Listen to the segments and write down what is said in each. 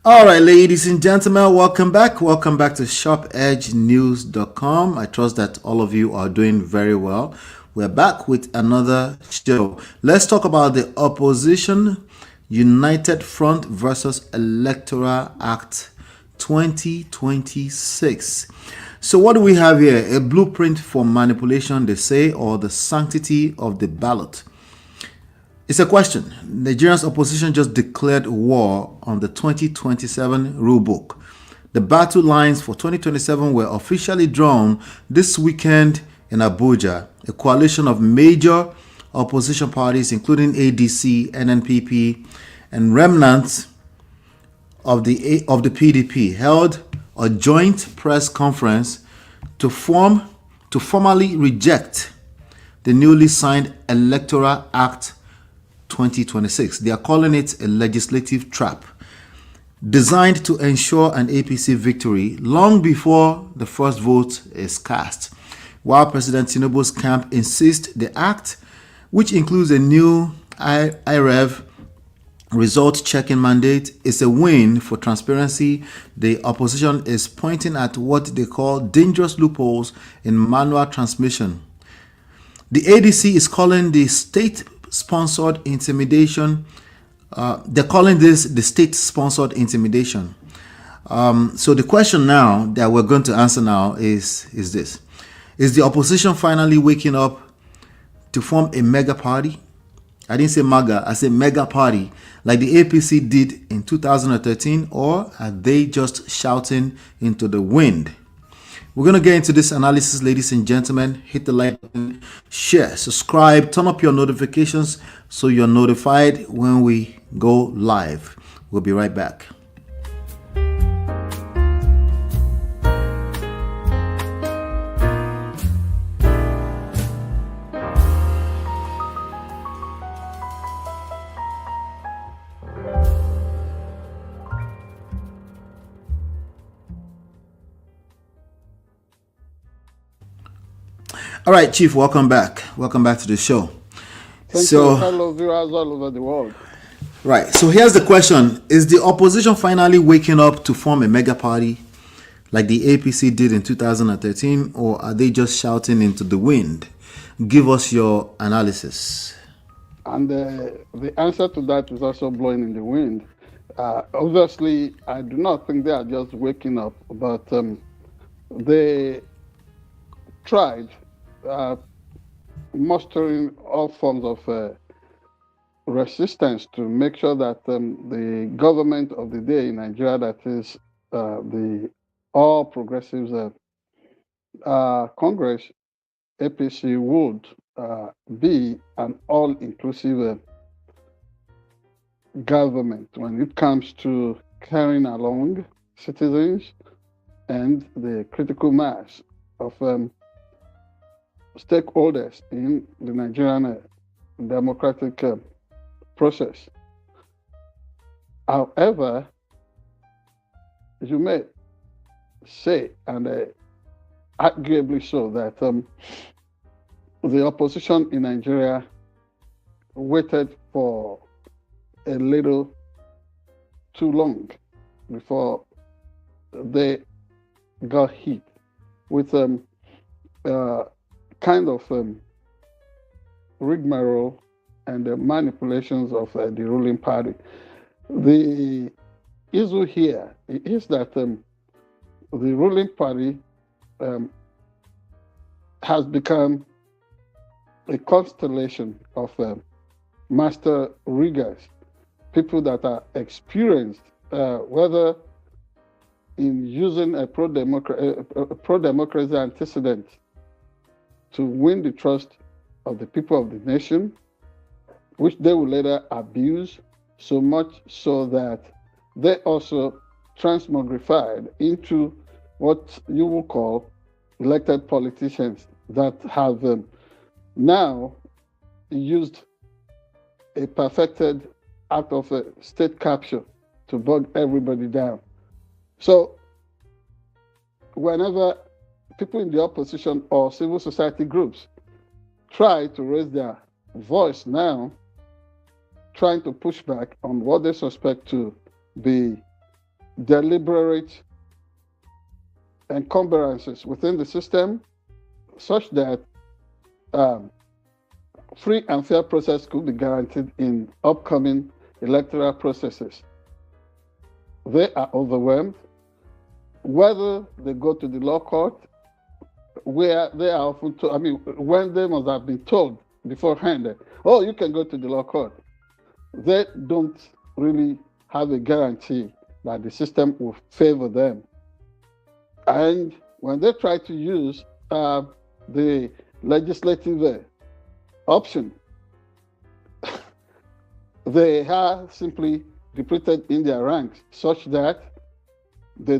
All right, ladies and gentlemen, welcome back. Welcome back to SharpEdgeNews.com. I trust that all of you are doing very well. We're back with another show. Let's talk about the opposition United Front versus Electoral Act 2026. So, what do we have here? A blueprint for manipulation, they say, or the sanctity of the ballot. It's a question. Nigeria's opposition just declared war on the 2027 rulebook. The battle lines for 2027 were officially drawn this weekend in Abuja. A coalition of major opposition parties, including ADC, NNPP, and remnants of the PDP, held a joint press conference to formally reject the newly signed Electoral Act 2026. They are calling it a legislative trap designed to ensure an APC victory long before the first vote is cast. While President Tinubu's camp insists the act, which includes a new IREV result checking mandate, is a win for transparency, the opposition is pointing at what they call dangerous loopholes in manual transmission. The ADC is calling the state-sponsored intimidation. They're calling this the state-sponsored intimidation. So the question now that we're going to answer now is this: is the opposition finally waking up to form a mega party? I didn't say MAGA, I said mega party, like the APC did in 2013, or are they just shouting into the wind? We're going to get into this analysis, ladies and gentlemen. Hit the like button, share, subscribe, turn up your notifications so you're notified when we go live. We'll be right back. All right, Chief, welcome back. Welcome back to the show. Thank you. Hello, viewers all over the world. Right. So here's the question. Is the opposition finally waking up to form a mega party like the APC did in 2013, or are they just shouting into the wind? Give us your analysis. And the answer to that is also blowing in the wind. Obviously, I do not think they are just waking up, but they tried mustering all forms of resistance to make sure that the government of the day in Nigeria, that is the All Progressives Congress, APC, would be an all-inclusive government when it comes to carrying along citizens and the critical mass of stakeholders in the Nigerian democratic process. However, you may say, and arguably so, that the opposition in Nigeria waited for a little too long before they got hit with kind of rigmarole and the manipulations of the ruling party. The issue here is that the ruling party has become a constellation of master riggers, people that are experienced, whether in using a pro-democracy antecedent to win the trust of the people of the nation, which they will later abuse, so much so that they also transmogrified into what you will call elected politicians that have now used a perfected act of state capture to bog everybody down. So whenever people in the opposition or civil society groups try to raise their voice now, trying to push back on what they suspect to be deliberate encumbrances within the system such that free and fair process could be guaranteed in upcoming electoral processes. They are overwhelmed. Whether they go to the law court, where they are often told, when they must have been told beforehand, oh, you can go to the law court, they don't really have a guarantee that the system will favor them. And when they try to use the legislative option, they are simply depleted in their ranks such that they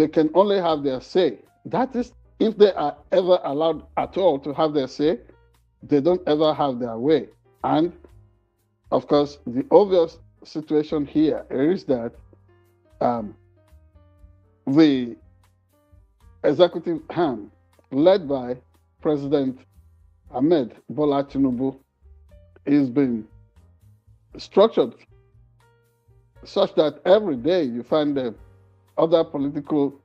can only have their say. That is, if they are ever allowed at all to have their say, they don't ever have their way. And of course, the obvious situation here is that the executive hand, led by President Ahmed Bola Tinubu, is being structured such that every day you find other political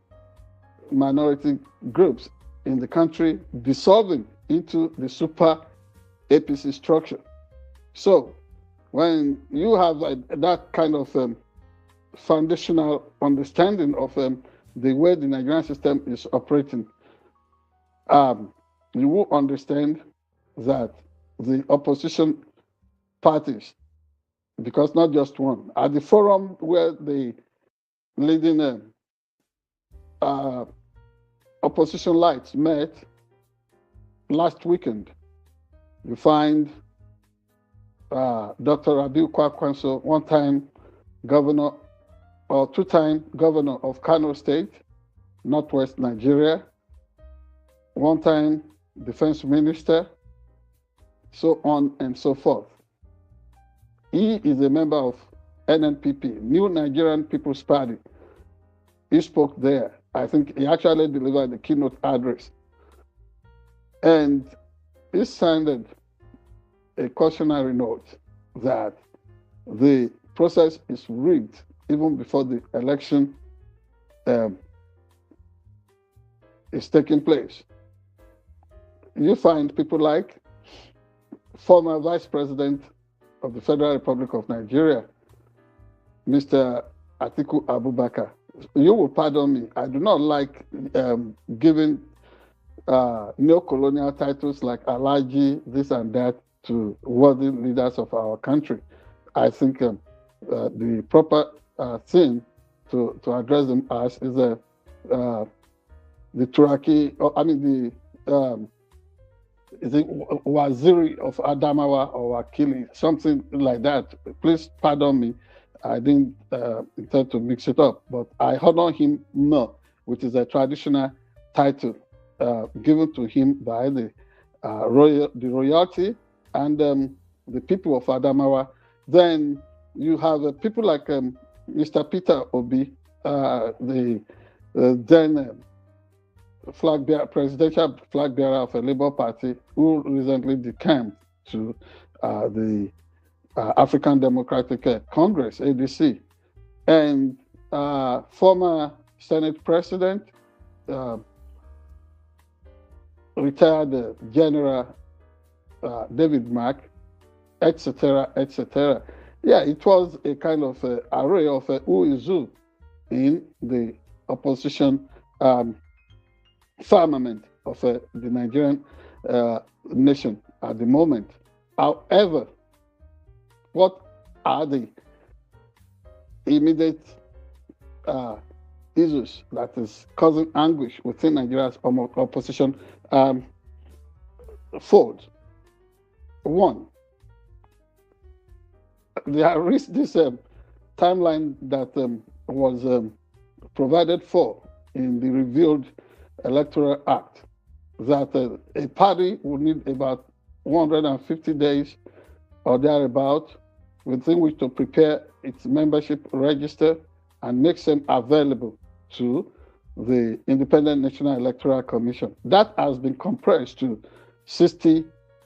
minority groups in the country dissolving into the super APC structure. So when you have that kind of foundational understanding of the way the Nigerian system is operating, you will understand that the opposition parties, because not just one, at the forum where the leading opposition lights met last weekend, you find Dr. Rabiu Kwakwanso, one-time governor or two-time governor of Kano State, Northwest Nigeria, one-time defense minister, so on and so forth. He is a member of NNPP, New Nigerian People's Party. He spoke there. I think he actually delivered the keynote address. And he sounded a cautionary note that the process is rigged even before the election is taking place. You find people like former Vice President of the Federal Republic of Nigeria, Mr. Atiku Abubakar. You will pardon me, I do not like giving neo-colonial titles like Alhaji, this and that, to worthy leaders of our country. I think the proper thing to address them as is the Turaki, is it Waziri of Adamawa or Wakili, something like that. Please pardon me, I didn't intend to mix it up, but I honor him more, which is a traditional title given to him by the royalty and the people of Adamawa. Then you have people like Mr. Peter Obi, the then presidential flag bearer of a Labour Party, who recently decamped to the African Democratic Congress, ADC, and former Senate President, retired General David Mark, etc., etc. Yeah, it was a kind of array of who is who in the opposition firmament of the Nigerian nation at the moment. However, what are the immediate issues that is causing anguish within Nigeria's opposition fold? One, there is this timeline that was provided for in the revealed Electoral Act, that a party would need about 150 days or thereabout within which to prepare its membership register and make them available to the Independent National Electoral Commission. That has been compressed to 60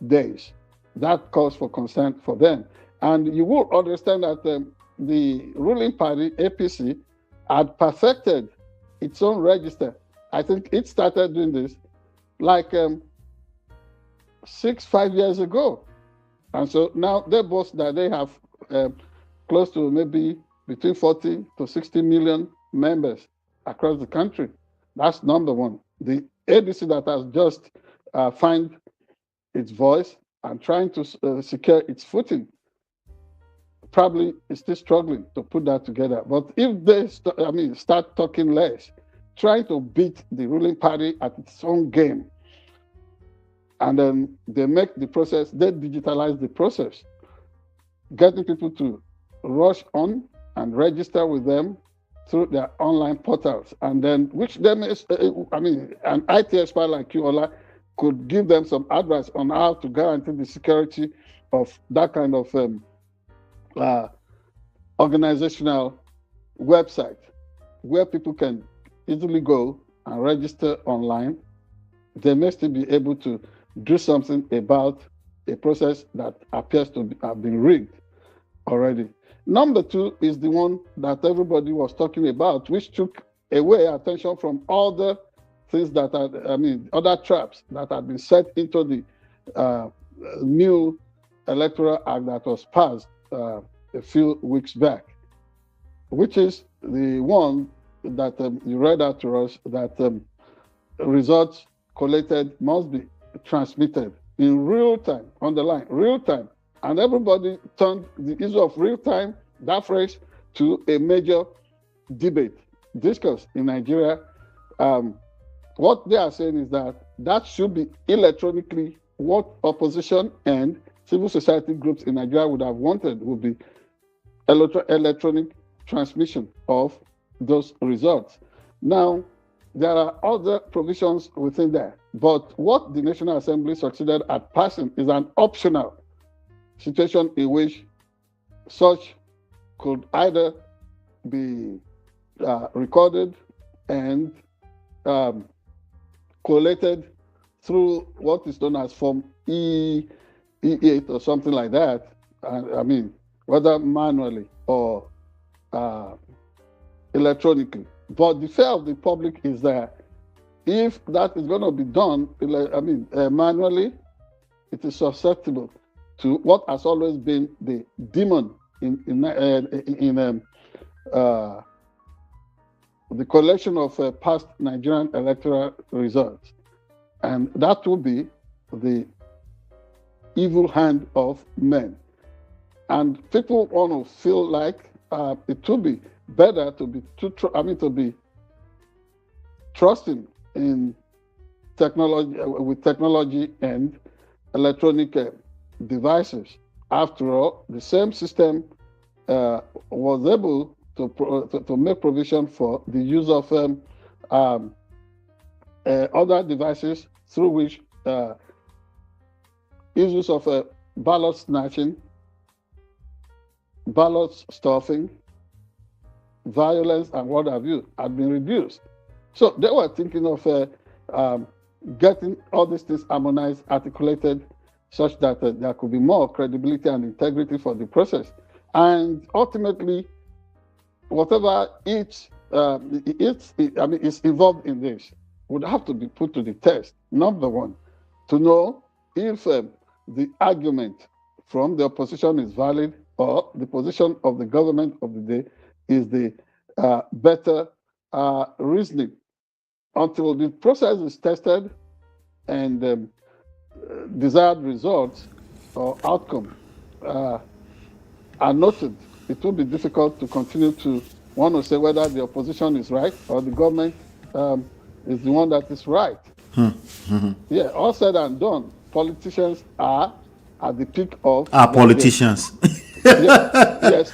days. That calls for consent for them. And you will understand that the ruling party, APC, had perfected its own register. I think it started doing this like 5 years ago. And so now they boast that they have close to maybe between 40 to 60 million members across the country. That's number one. The ADC that has just find its voice and trying to secure its footing probably is still struggling to put that together. But if they start talking less, trying to beat the ruling party at its own game, and then they make the process, they digitalize the process, getting people to rush on and register with them through their online portals, and then which them is, an IT expert like you, Ola, could give them some advice on how to guarantee the security of that kind of organizational website where people can easily go and register online. They may still be able to do something about a process that appears to have been rigged already. Number two is the one that everybody was talking about, which took away attention from all the things that other traps that had been set into the new Electoral Act that was passed a few weeks back, which is the one that you read out to us, that results collated must be transmitted in real time, on the line, real time. And everybody turned the issue of real time, that phrase, to a major debate, discourse in Nigeria. What they are saying is that should be electronically what opposition and civil society groups in Nigeria would have wanted, would be electronic transmission of those results. Now, there are other provisions within there, but what the National Assembly succeeded at passing is an optional situation in which such could either be recorded and collated through what is known as Form E8 or something like that. Whether manually or electronically. But the fear of the public is that if that is going to be done manually, it is susceptible to what has always been the demon in the collection of past Nigerian electoral results, and that will be the evil hand of men. And people want to feel like it would be better to be trusting in technology and electronic devices. After all, the same system was able to make provision for the use of other devices through which issues of ballot snatching, ballot stuffing, violence, and what have you had been reduced. So they were thinking of getting all these things harmonized, articulated, such that there could be more credibility and integrity for the process. And ultimately, whatever is involved in this would have to be put to the test. Number one, to know if the argument from the opposition is valid or the position of the government of the day is the better reasoning. Until the process is tested and desired results or outcome are noted, it will be difficult to continue to want to say whether the opposition is right or the government is the one that is right. Yeah, all said and done, politicians are at the peak of... politicians. Yes.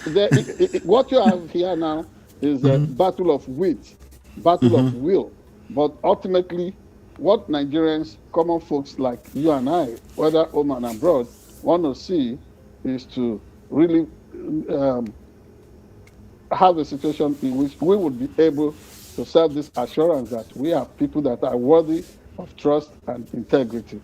What you have here now is a battle of wit, battle of will. But ultimately, what Nigerians, common folks like you and I, whether home and abroad, want to see is to really have a situation in which we would be able to serve this assurance that we are people that are worthy of trust and integrity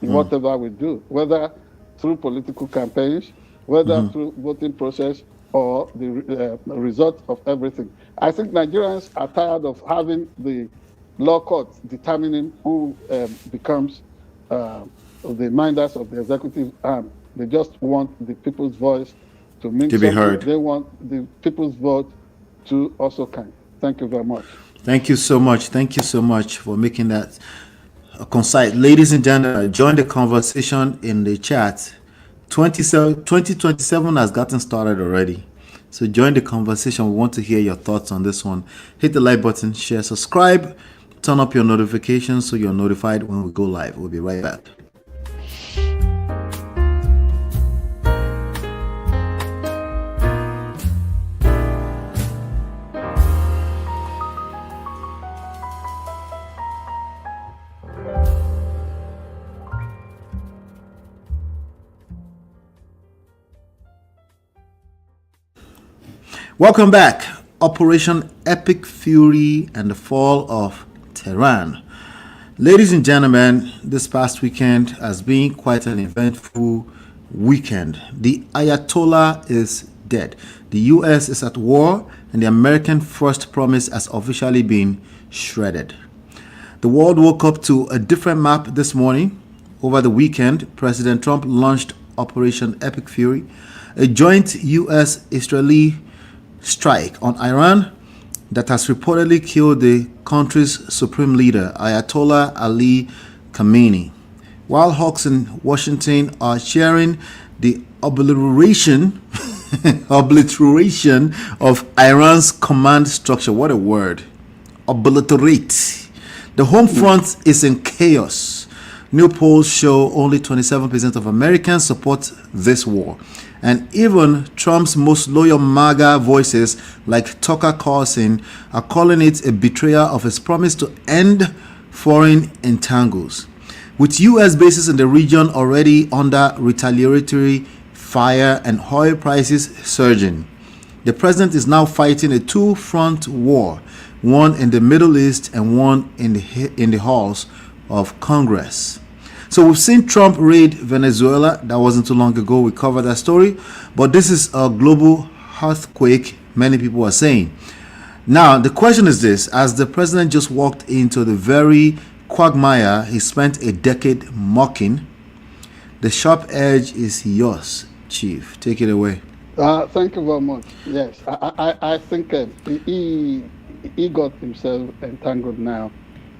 in whatever we do, whether through political campaigns, whether through voting process, or the result of everything. I think Nigerians are tired of having the law courts determining who becomes the minders of the executive arm. They just want the people's voice to mean To be something. heard. They want the people's vote to also count. Thank you very much. Thank you so much. Thank you so much for making that concise. Ladies and gentlemen, join the conversation in the chat. 2027 has gotten started already. So join the conversation. We want to hear your thoughts on this one. Hit the like button, share, subscribe, turn up your notifications so you're notified when we go live. We'll be right back. Welcome back. Operation Epic Fury and the fall of Tehran. Ladies and gentlemen, this past weekend has been quite an eventful weekend. The Ayatollah is dead. The US is at war, and the American First Promise has officially been shredded. The world woke up to a different map this morning. Over the weekend, President Trump launched Operation Epic Fury, a joint US-Israeli strike on Iran that has reportedly killed the country's supreme leader, Ayatollah Ali Khamenei. While hawks in Washington are cheering the obliteration of Iran's command structure. What a word. Obliterate. The home front is in chaos. New polls show only 27% of Americans support this war. And even Trump's most loyal MAGA voices, like Tucker Carlson, are calling it a betrayal of his promise to end foreign entangles. With U.S. bases in the region already under retaliatory fire and oil prices surging, the president is now fighting a two-front war, one in the Middle East and one in the halls of Congress. So we've seen Trump raid Venezuela. That wasn't too long ago. We covered that story. But this is a global earthquake, many people are saying. Now, the question is this. As the president just walked into the very quagmire he spent a decade mocking, the sharp edge is yours, Chief. Take it away. Thank you very much. Yes, I think he got himself entangled now.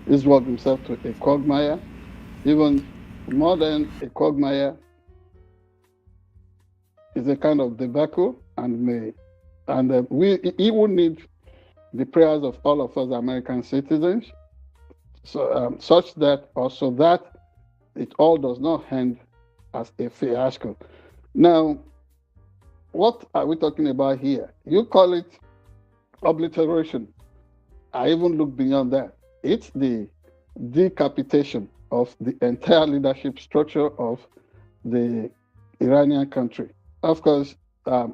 He's walked himself to a quagmire. Even more than a quagmire is a kind of debacle, and he would need the prayers of all of us American citizens, so such that also that it all does not end as a fiasco. Now, what are we talking about here? You call it obliteration. I even look beyond that. It's the decapitation of the entire leadership structure of the Iranian country. Of course,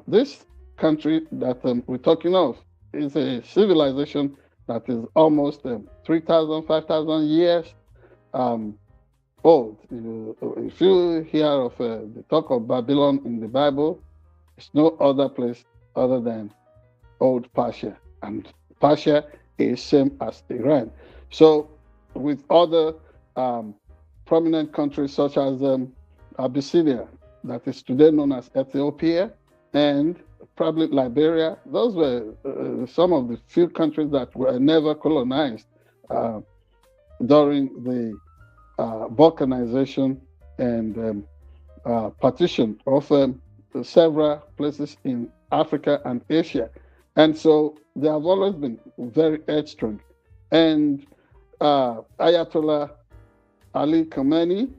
this country that we're talking of is a civilization that is almost 3,000, 5,000 years old. If you hear of the talk of Babylon in the Bible, it's no other place other than old Persia. And Persia is same as Iran. So with other prominent countries such as Abyssinia, that is today known as Ethiopia, and probably Liberia. Those were some of the few countries that were never colonized during the balkanization and partition of several places in Africa and Asia. And so they have always been very headstrong. And Ayatollah Ali Khamenei,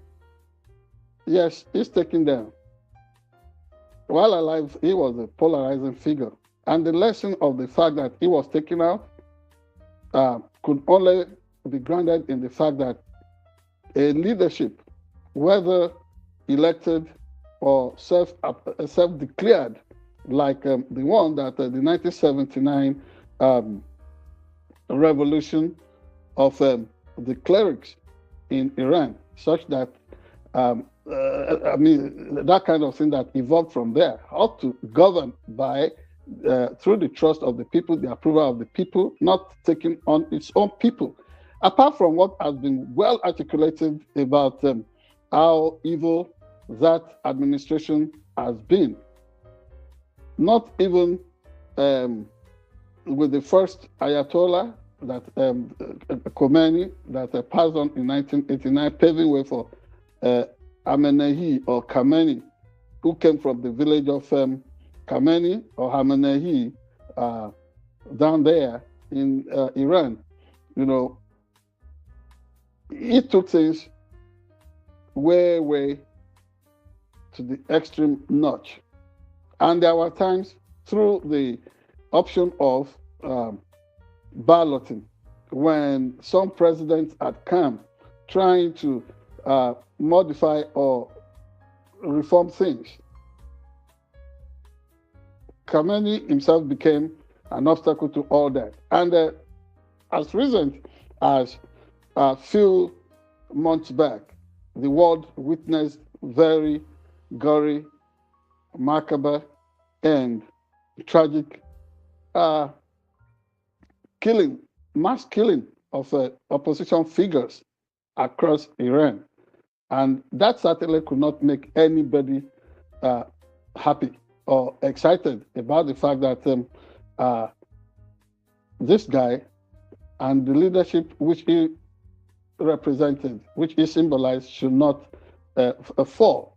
yes, he's taken down. While alive, he was a polarizing figure. And the lesson of the fact that he was taken out could only be grounded in the fact that a leadership, whether elected or self-declared, like the one that the 1979 revolution of the clerics in Iran, such that that kind of thing that evolved from there, how to govern by through the trust of the people, the approval of the people, not taking on its own people. Apart from what has been well articulated about how evil that administration has been, not even with the first Ayatollah, that Khomeini, that passed on in 1989, paving way for Amenehi or Khamenei, who came from the village of Khamenei or Hamenei down there in Iran. You know, he took things way to the extreme notch. And there were times through the option of balloting when some presidents had come trying to modify or reform things. Khamenei himself became an obstacle to all that. And as recent as a few months back, the world witnessed very gory, macabre, and tragic mass killing of opposition figures across Iran. And that certainly could not make anybody happy or excited about the fact that this guy and the leadership which he represented, which he symbolized, should not fall.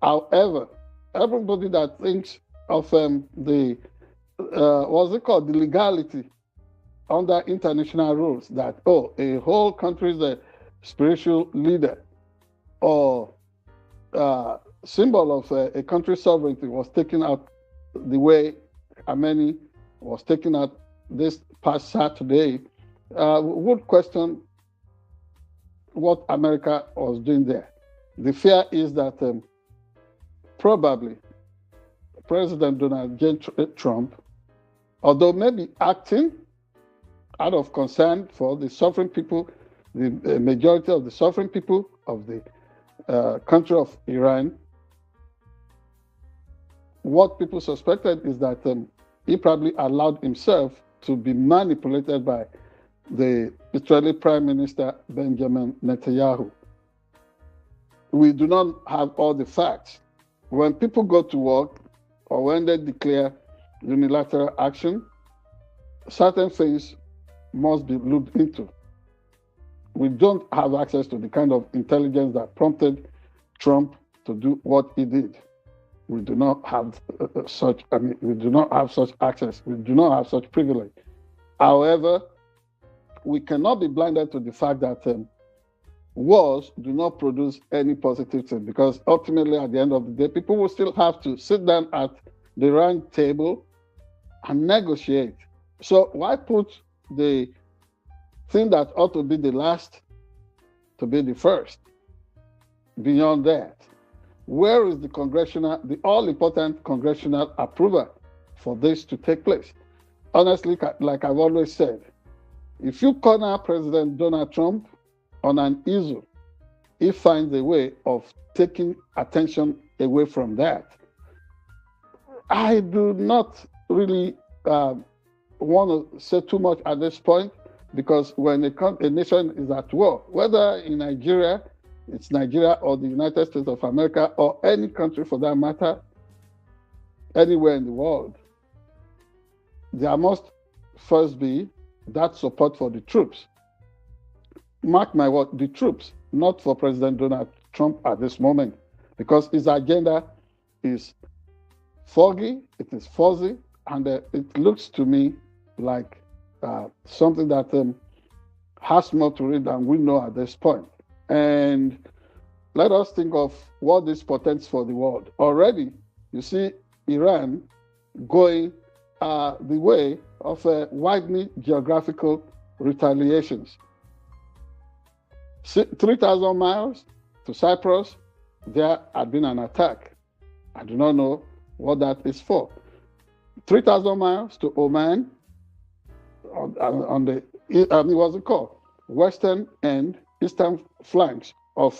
However, everybody that thinks of the what's it called, the legality under international rules, that a whole country's a spiritual leader or symbol of a country's sovereignty was taken out the way Khamenei was taken out this past Saturday, would question what America was doing there. The fear is that probably President Donald J. Trump, although maybe acting out of concern for the suffering people, the majority of the suffering people of the country of Iran, what people suspected is that he probably allowed himself to be manipulated by the Israeli Prime Minister Benjamin Netanyahu. We do not have all the facts. When people go to work or when they declare unilateral action, certain things must be looked into. We don't have access to the kind of intelligence that prompted Trump to do what he did. We do not have we do not have such access. We do not have such privilege. However, we cannot be blinded to the fact that wars do not produce any positive thing, because ultimately, at the end of the day, people will still have to sit down at the round table and negotiate. So why put the thing that ought to be the last to be the first? Beyond that, where is the all-important congressional approval for this to take place? Honestly, like I've always said, if you corner President Donald Trump on an issue, he finds a way of taking attention away from that. I do not really want to say too much at this point, because when a nation is at war, whether in Nigeria, it's Nigeria or the United States of America or any country for that matter, anywhere in the world, there must first be that support for the troops. Mark my word, the troops, not for President Donald Trump at this moment, because his agenda is foggy, it is fuzzy, and it looks to me like something that has more to it than we know at this point. And let us think of what this portends for the world. Already, you see Iran going the way of widening geographical retaliations. 3,000 miles to Cyprus, there had been an attack. I do not know what that is for. 3,000 miles to Oman, on the, what's it called? Western and eastern flanks of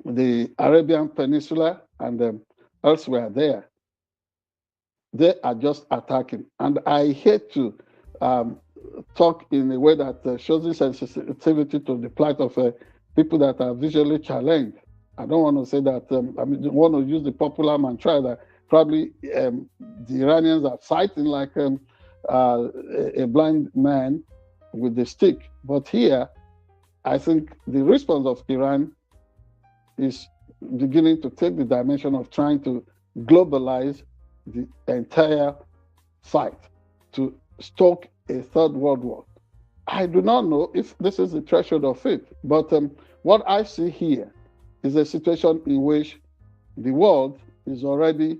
the Arabian Peninsula and elsewhere there. They are just attacking. And I hate to talk in a way that shows insensitivity to the plight of people that are visually challenged. I don't want to say that, I want to use the popular mantra that probably the Iranians are fighting like a blind man with the stick. But here, I think the response of Iran is beginning to take the dimension of trying to globalize the entire fight to stoke a third world war. I do not know if this is the threshold of it, but what I see here is a situation in which the world is already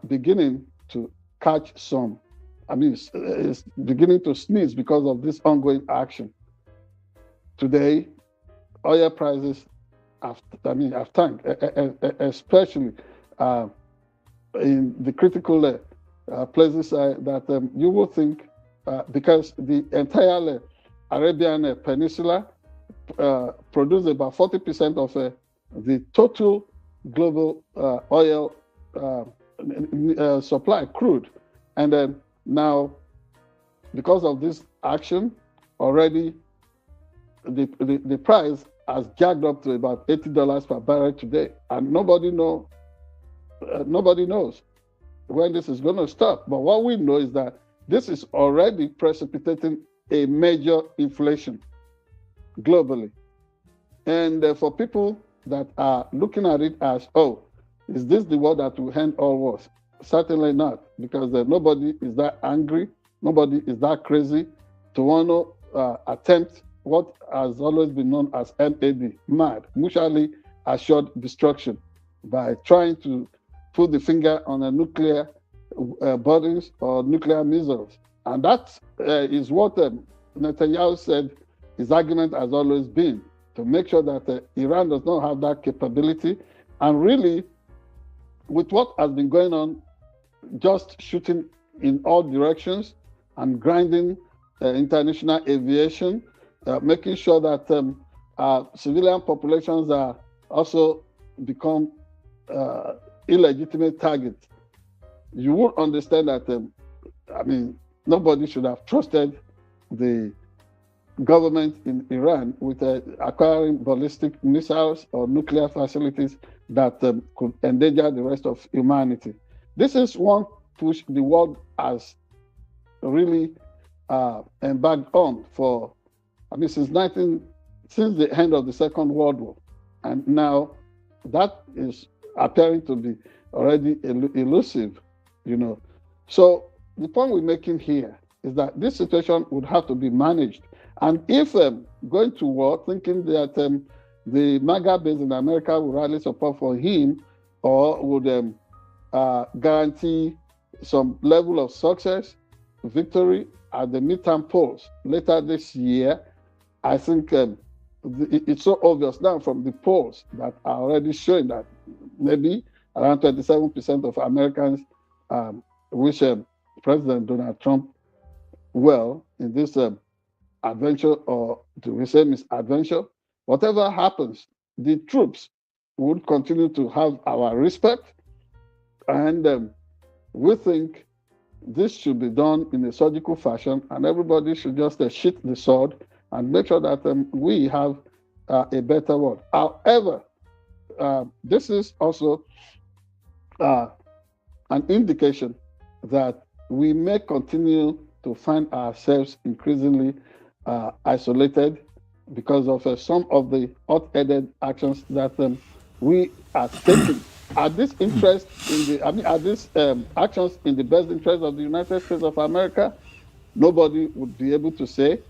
beginning to catch some. It's beginning to sneeze because of this ongoing action. Today, oil prices have tanked, especially in the critical places that you would think, because the entire Arabian Peninsula produces about 40% of the total global oil supply, crude. And then now, because of this action, already the price has jacked up to about $80 per barrel today, and nobody knows when this is going to stop. But what we know is that this is already precipitating a major inflation globally. And for people that are looking at it as, oh, is this the war that will end all wars? Certainly not, because nobody is that angry, nobody is that crazy to want to attempt what has always been known as mad, mutually assured destruction, by trying to put the finger on a nuclear bodies or nuclear missiles. And that is what Netanyahu said his argument has always been, to make sure that Iran does not have that capability. And really, with what has been going on, just shooting in all directions and grinding international aviation, making sure that civilian populations are also become illegitimate targets. You would understand that, nobody should have trusted the government in Iran with acquiring ballistic missiles or nuclear facilities that could endanger the rest of humanity. This is one push the world has really embarked on for, since the end of the Second World War. And now that is appearing to be already elusive, So the point we're making here is that this situation would have to be managed. And if going to war, thinking that the MAGA base in America would rally support for him, or would guarantee some level of success, victory at the midterm polls later this year, I think it's so obvious now from the polls that are already showing that maybe around 27% of Americans wish President Donald Trump well in this adventure, or do we say misadventure? Whatever happens, the troops would continue to have our respect, and we think this should be done in a surgical fashion, and everybody should just sheath the sword and make sure that we have a better world. However, this is also an indication that we may continue to find ourselves increasingly isolated because of some of the hot-headed actions that we are taking. Are these interests in are these actions in the best interest of the United States of America? Nobody would be able to say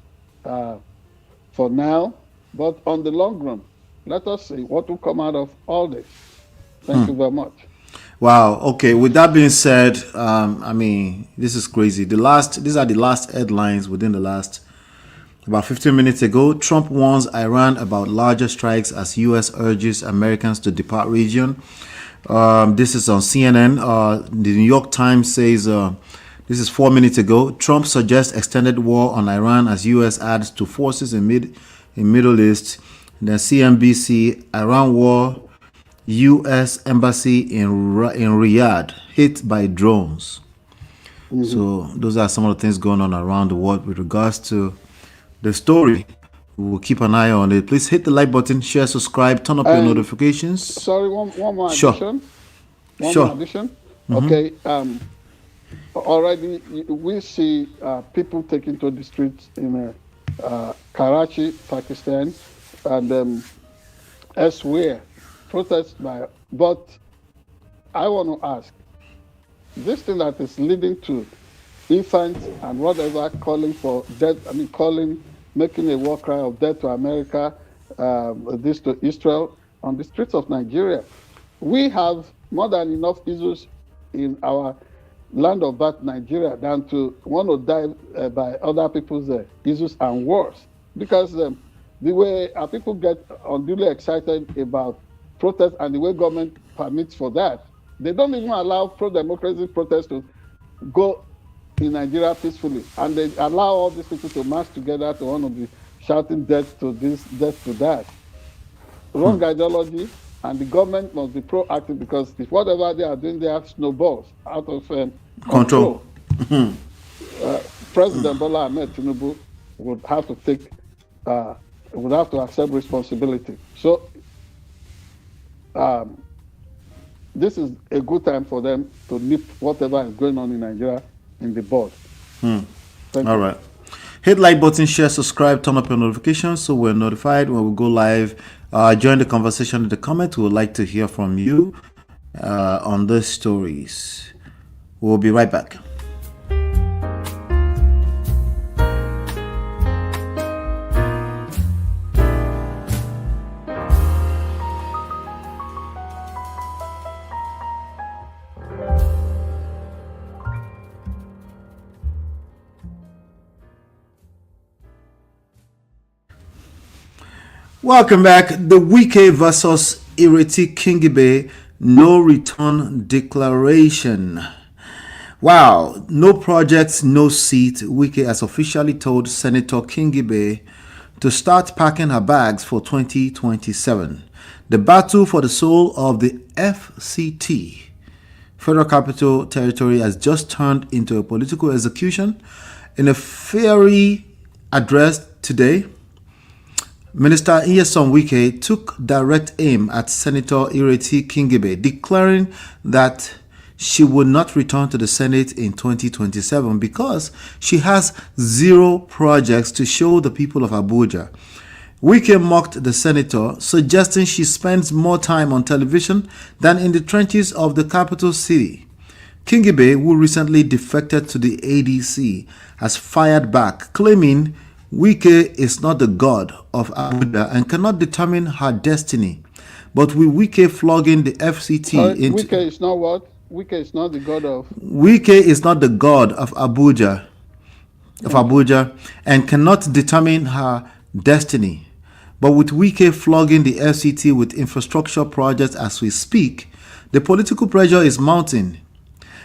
for now, but on the long run, let us see what will come out of all this. Thank you very much. Wow. Okay. With that being said, this is crazy. These are the last headlines within the last about 15 minutes ago. Trump warns Iran about larger strikes as U.S. urges Americans to depart region. This is on CNN. The New York Times says, this is 4 minutes ago, Trump suggests extended war on Iran as U.S. adds to forces in Middle East. And then CNBC, Iran war, U.S. embassy in Riyadh hit by drones. So those are some of the things going on around the world with regards to the story. We'll keep an eye on it. Please hit the like button, share, subscribe, turn up your And notifications. sorry, one more Sure. addition. One more Sure. addition. Okay. Already we see people taking to the streets in Karachi, Pakistan, and elsewhere, protests by. But I want to ask, this thing that is leading to infants and whatever calling for death, making a war cry of death to America, this to Israel on the streets of Nigeria. We have more than enough issues in our land of birth, Nigeria, than to want to die by other people's issues and wars. Because the way people get unduly excited about protests and the way government permits for that, they don't even allow pro-democracy protests to go in Nigeria peacefully. And they allow all these people to march together to want to be shouting death to this, death to that. Wrong ideology. And the government must be proactive, because if whatever they are doing, they have snowballs out of control. President Bola Ahmed Tinubu would have to accept responsibility. So this is a good time for them to nip whatever is going on in Nigeria in the bud. All right. Hit like button, share, subscribe, turn up your notifications so we're notified when we go live. Join the conversation in the comments. We would like to hear from you on these stories. We'll be right back. Welcome back. The Wike versus Ireti Kingibe no return declaration. Wow, no projects, no seat. Wike has officially told Senator Kingibe to start packing her bags for 2027. The battle for the soul of the FCT, Federal Capital Territory, has just turned into a political execution. In a fiery address today, Minister Nyesom Wike took direct aim at Senator Ireti Kingibe, declaring that she would not return to the Senate in 2027 because she has zero projects to show the people of Abuja. Wike mocked the senator, suggesting she spends more time on television than in the trenches of the capital city. Kingibe, who recently defected to the ADC, has fired back, claiming Wike is not the god of Abuja and cannot determine her destiny. But with Wike flogging the FCT into... Wike is not what? Wike is not the god of... Wike is not the god of Abuja, and cannot determine her destiny. But with Wike flogging the FCT with infrastructure projects as we speak, the political pressure is mounting.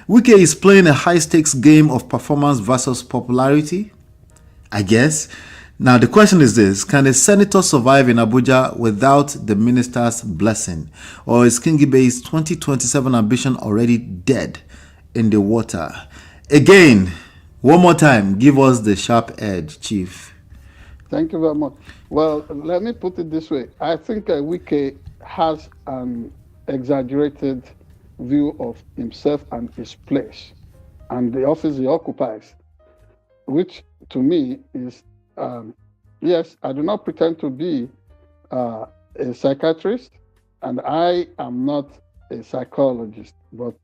Wike is playing a high-stakes game of performance versus popularity, I guess. Now, the question is this: can a senator survive in Abuja without the minister's blessing? Or is Kingibe's 2027 ambition already dead in the water? Again, one more time, give us the sharp edge, Chief. Thank you very much. Well, let me put it this way. I think Wike has an exaggerated view of himself and his place and the office he occupies, which to me is, yes, I do not pretend to be a psychiatrist, and I am not a psychologist, but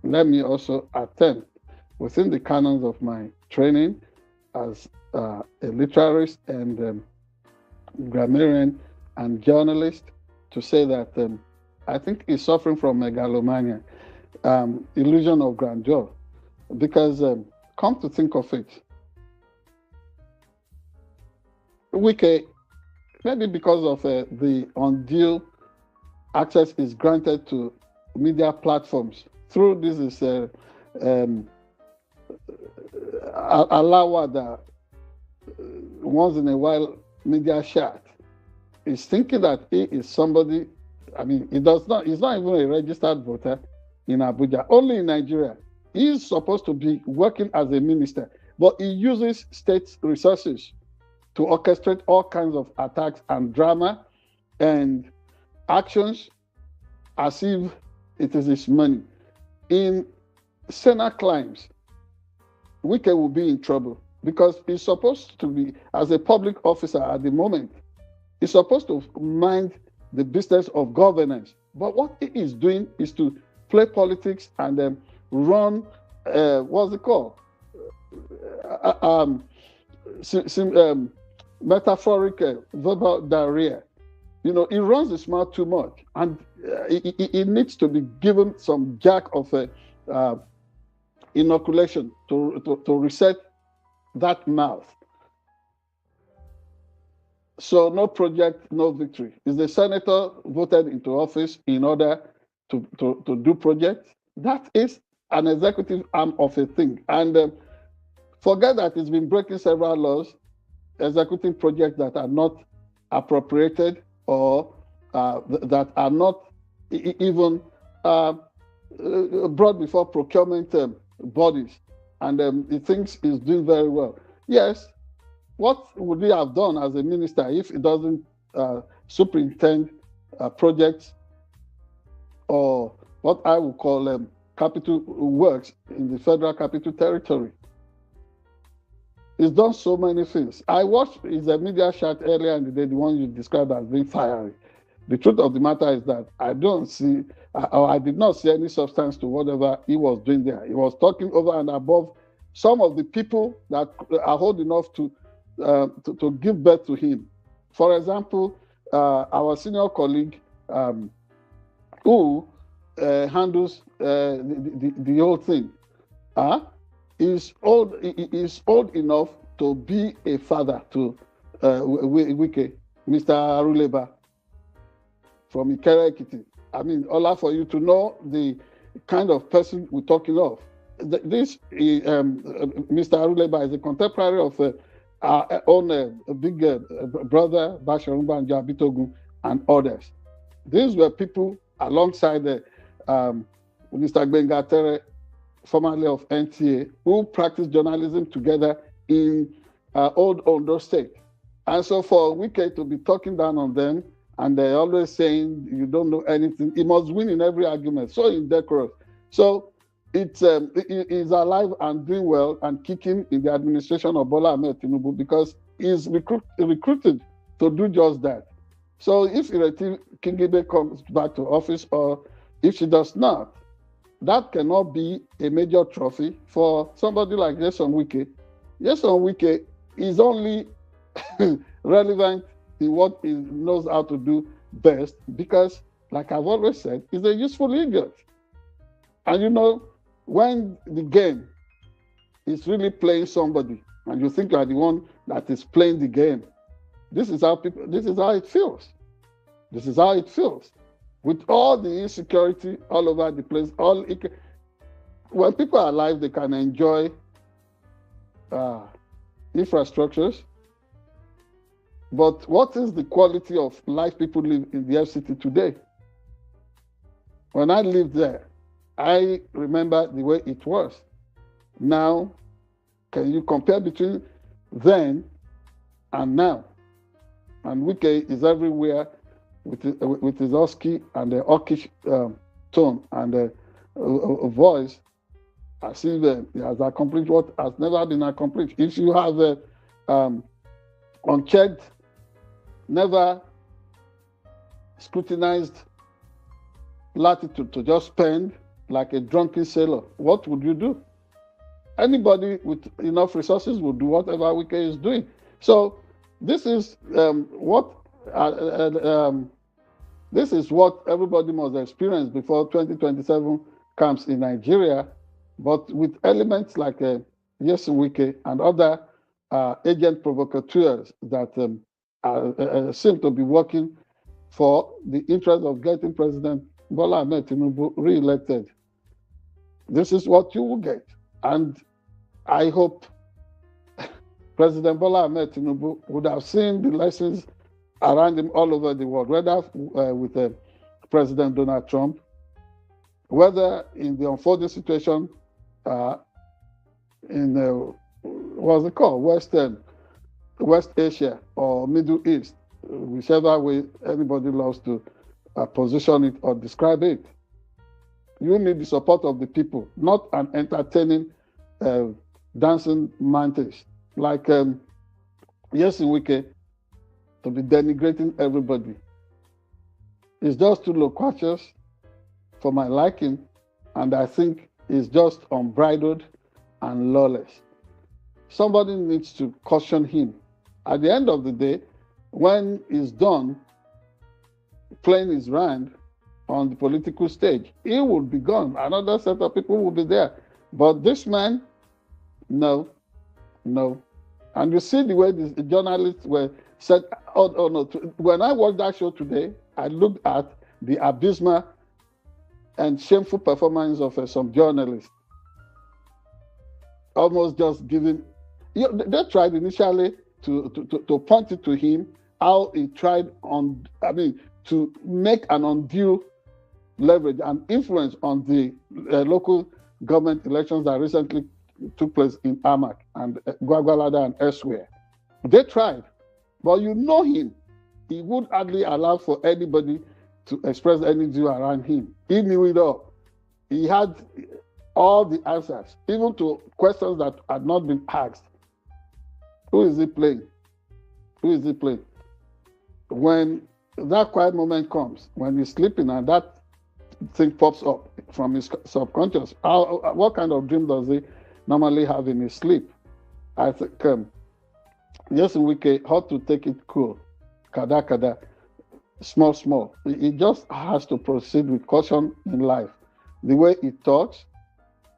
let me also attempt, within the canons of my training as a literarist and grammarian and journalist, to say that I think he's suffering from megalomania, illusion of grandeur, because come to think of it, Wike, maybe because of the undue access is granted to media platforms through this is Alawada once in a while media chat, is thinking that he is somebody. I mean, he's not even a registered voter in Abuja, only in Nigeria. He's supposed to be working as a minister, but he uses state resources to orchestrate all kinds of attacks and drama and actions as if it is his money. In Senate claims, Wike will be in trouble because he's supposed to be, as a public officer at the moment, he's supposed to mind the business of governance. But what he is doing is to play politics and run, what's it called? Metaphoric verbal diarrhea. You know, he runs his mouth too much, and he needs to be given some jack of inoculation to reset that mouth. So no project, no victory. Is the senator voted into office in order to do projects? That is an executive arm of a thing. And forget that it's been breaking several laws, executing projects that are not appropriated or that are not even brought before procurement bodies. And he thinks he's doing very well. Yes, what would he have done as a minister if he doesn't superintend projects or what I would call capital works in the Federal Capital Territory? He's done so many things. I watched his media chat earlier in the day, the one you described as being fiery. The truth of the matter is that I did not see any substance to whatever he was doing there. He was talking over and above some of the people that are old enough to give birth to him. For example, our senior colleague who handles the whole thing is old enough to be a father to Wike, Mr. Aruleba from Ikere-Ekiti. I mean, Ola, for you to know the kind of person we're talking of. This Mr. Aruleba is a contemporary of our own big brother, Basharumba Abitogun, and others. These were people alongside Mr. Gbenga, formerly of NTA, who practiced journalism together in old Ondo State. And so for Wike to be talking down on them, and they're always saying, you don't know anything, he must win in every argument, so indecorous. So it's alive and doing well and kicking in the administration of Bola Ahmed Tinubu because he's recruited to do just that. So if Ireti Kingibe comes back to office or if she does not, that cannot be a major trophy for somebody like Nyesom Wike. Nyesom Wike is only relevant in what he knows how to do best because, like I've always said, he's a useful idiot. And you know, when the game is really playing somebody and you think you are the one that is playing the game, this is how it feels. This is how it feels. With all the insecurity all over the place, when people are alive, they can enjoy infrastructures. But what is the quality of life people live in the FCT today? When I lived there, I remember the way it was. Now, can you compare between then and now? And Wike is everywhere with his husky and the hawkish tone and a voice as if he has accomplished what has never been accomplished. If you have unchecked, never scrutinized latitude to just spend like a drunken sailor, what would you do? Anybody with enough resources would do whatever Wike is doing. So this is what everybody must experience before 2027 comes in Nigeria, but with elements like Nyesom Wike and other agent provocateurs that seem to be working for the interest of getting President Bola Ahmed Tinubu re-elected. This is what you will get. And I hope President Bola Ahmed Tinubu would have seen the lessons around him all over the world, whether with President Donald Trump, whether in the unfolding situation in what's it called, West Asia or Middle East, whichever way anybody loves to position it or describe it. You need the support of the people, not an entertaining dancing mantis like Wike to be denigrating everybody. It's just too loquacious for my liking, and I think it's just unbridled and lawless. Somebody needs to caution him. At the end of the day, when he's done playing his round on the political stage, he will be gone. Another set of people will be there. But this man, no. And you see the way the journalists were said, oh no. When I watched that show today, I looked at the abysmal and shameful performance of some journalists. Almost just giving, they tried initially to point it to him, how he tried to make an undue leverage and influence on the local government elections that recently took place in Amak and Gwagwalada and elsewhere. They tried, but you know him. He would hardly allow for anybody to express any view around him. He knew it all. He had all the answers, even to questions that had not been asked. Who is he playing? When that quiet moment comes, when he's sleeping and that thing pops up from his subconscious, what kind of dream does he normally have in his sleep? I think, Wike ought to take it cool. Kada, small. He just has to proceed with caution in life. The way he talks,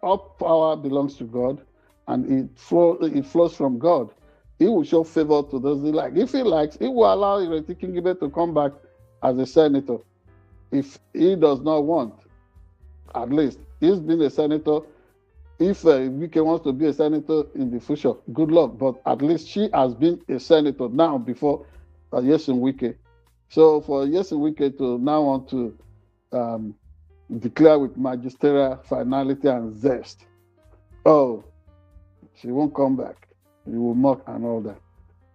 all power belongs to God, and it flows from God. He will show favor to those he likes. If he likes, he will allow Ireti Kingibe to come back as a senator. If he does not want, at least he's been a senator. If Wike wants to be a senator in the future, good luck. But at least she has been a senator now before Wike. So for Wike to now want to declare with magisterial finality and zest, she won't come back. You will mock and all that.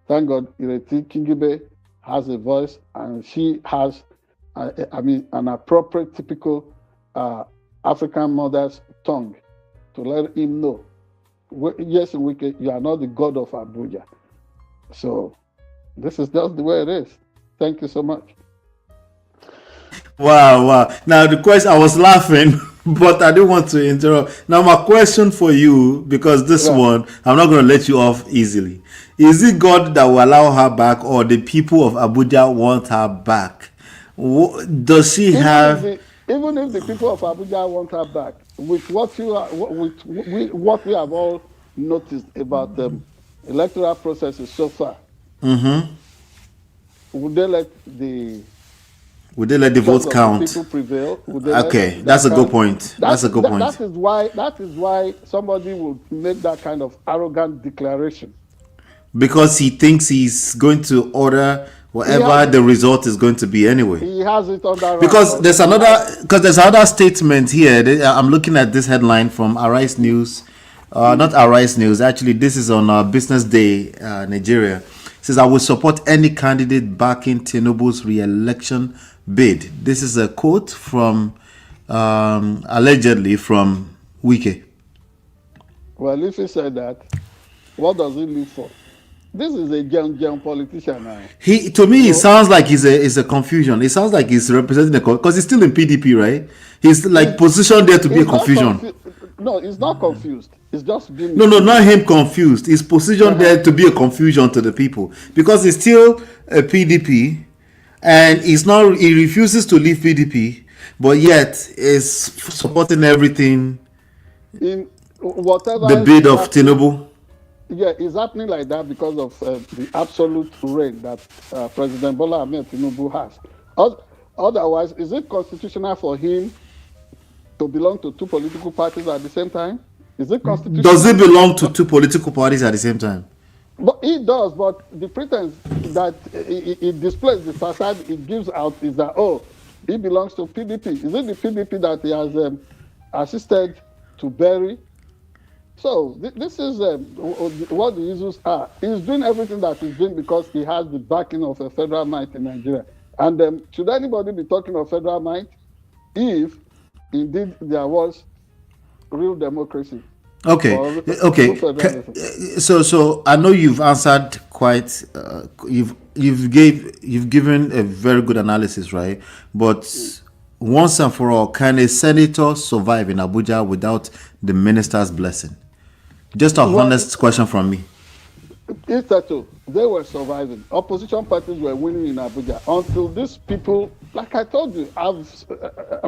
Thank God, Ireti Kingibe has a voice, and she has, an appropriate, typical African mother's tongue to let him know, Wike, you are not the god of Abuja. So this is just the way it is. Thank you so much. Wow. Now the question, I was laughing, but I didn't want to interrupt. Now my question for you, because this one, I'm not going to let you off easily. Is it God that will allow her back, or the people of Abuja want her back? Does she have... Even if the people of Abuja want her back, with what we have all noticed about the electoral processes so far, would they let the votes count? People prevail? Okay, that's a good point. That's a good point. That is why somebody would make that kind of arrogant declaration. Because he thinks he's going to order whatever the result is going to be anyway. He has it on that. Because there's another statement here. I'm looking at this headline from Arise News. Not Arise News. Actually, this is on Business Day, Nigeria. It says, I will support any candidate backing Tinubu's re-election bid. This is a quote from, allegedly, from Wike. Well, if he said that, what does he live for? This is a young politician now. To me, it sounds like it's a confusion. It sounds like he's representing because he's still in PDP, right? He's like positioned there to be a confusion. No, he's not confused. It's just being... No, not him confused. He's positioned there to be a confusion to the people because he's still a PDP, and he refuses to leave PDP, but yet is supporting everything in whatever the bid of Tinubu. Yeah, it's happening like that because of the absolute reign that President Bola Ahmed Tinubu has. Otherwise, is it constitutional for him to belong to two political parties at the same time? Is it constitutional? Does he belong to two political parties at the same time? But he does, but the pretense that it displays, the facade it gives out is that, he belongs to PDP. Is it the PDP that he has assisted to bury So this is what the issues are. He's doing everything that he's doing because he has the backing of a federal might in Nigeria. And should anybody be talking of federal might if indeed there was real democracy Okay, or okay. real federalism? So I know you've answered quite. You've given a very good analysis, right? But once and for all, can a senator survive in Abuja without the minister's blessing? Just a Well, honest question from me. it's settled. They were surviving. Opposition parties were winning in Abuja until these people, like I told you, I